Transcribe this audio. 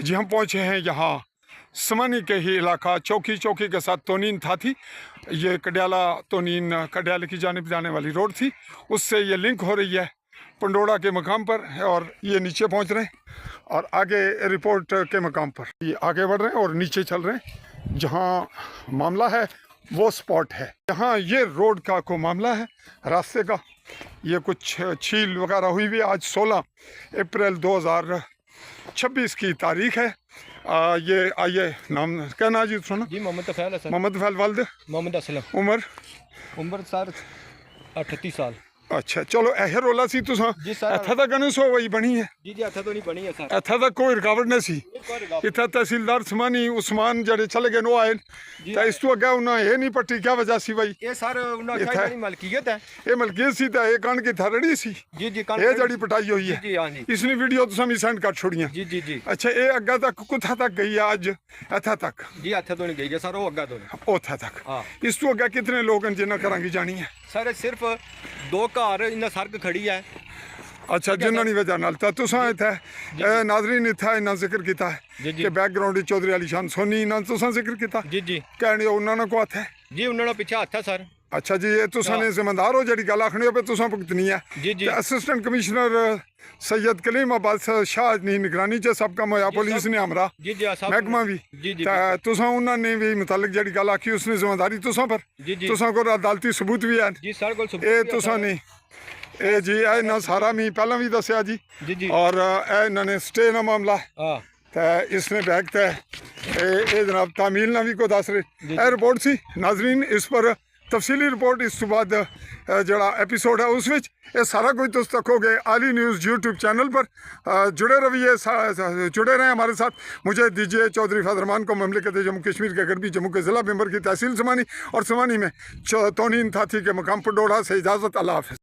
जी हम पहुँचे हैं यहाँ समानी के ही इलाका चौकी के साथ तोनीन था थी। ये कडियाला तोनीन कडियाले की जानिब जाने वाली रोड थी, उससे ये लिंक हो रही है पंडोड़ा के मकाम पर। और ये नीचे पहुँच रहे हैं और आगे रिपोर्ट के मकाम पर ये आगे बढ़ रहे हैं और नीचे चल रहे हैं। जहाँ मामला है वो स्पॉट है, यहाँ ये रोड का को मामला है रास्ते का। ये कुछ छील वगैरह हुई भी। आज 16 अप्रैल 2026 की तारीख है। ये आइए नाम क्या ना जी सुनो जी मोहम्मद तफैल सर। मोहम्मद फैल वालद मोहम्मद असलम। उम्र सर 38 साल। अच्छा चलो ऐ रोला सी तुसा इत्थे तक नहीं सो वही बनी है जी जी इत्थे तो नहीं बनी है सर। इत्थे तक कोई रुकावट नहीं सी। इत्थे तहसीलदार समानी उस्मान जड़े चले गए नो आए ते इस तो अगे उन्हें ये नहीं पट्टी क्या वजह सी भाई ये सर उन्हें आख्या नहीं मलकियत है। ये मलकियत सी ते ये कण की थरड़ी सी जी जी ये जड़ी पटाई हुई है। जी हां जी इसने वीडियो तुसा मी सेंड कर छोड़ियां। जी जी जी अच्छा ये अगे तक कुथा तक गई है आज इत्थे तक जी इत्थे तो नहीं गई है सर वो अगे तो उथे तक। इस तो अगे कितने लोग हैं जिन्हें करांगी जानी है सर सिर्फ 2 घर इन्हें सड़क खड़ी है। अच्छा जिन्हों की वजह नाल तुसा इत्थे नाजरीन इत्थे इन्ना जिक्र किया है कि बैकग्राउंड चौधरी अली शान सोनी इन्ना तुसा जिक्र किया जी जी कहने उन्होंने को हथ है जी उन्होंने पीछे हथ है सर। अच्छा जी ये तुसा ने जिम्मेदार हो जी गल आखनी हो पे तुसा भुगतनी है। जी जी असिस्टेंट कमिश्नर सैयद कलीम अब्बास शाह नी निगरानी च सब कम होया पुलिस ने हमरा जी जी महकमा भी तुसा उन्होंने भी मुतालिक जी गल आखी उसने जिम्मेदारी तुसा पर तुसा को अदालती सबूत भी है जी सर को ये तुसा ने ए जी इन्ना सारा मी पहला भी दसिया जी और इन्होंने स्टे ना मामला तो इसने बैग तय जनाब तामील ना भी को दस रहे ए रिपोर्ट सी नाजरीन इस पर तफसीली रिपोर्ट इस बाद जड़ा एपीसोड है उस विच ये सारा कुछ तुम तकोगे आली न्यूज़ यूट्यूब चैनल पर। जुड़े रहिए जुड़े रहें हमारे साथ। मुझे दीजिए चौधरी फैज़रमान को ममलिकत जम्मू कश्मीर के गरबी जम्मू के ज़िला मेंबर की तहसील समानी और समानी में तोनीन थाथी के मकाम पंडोड़ा से इजाज़त। अल्लाह हाफ़िज़।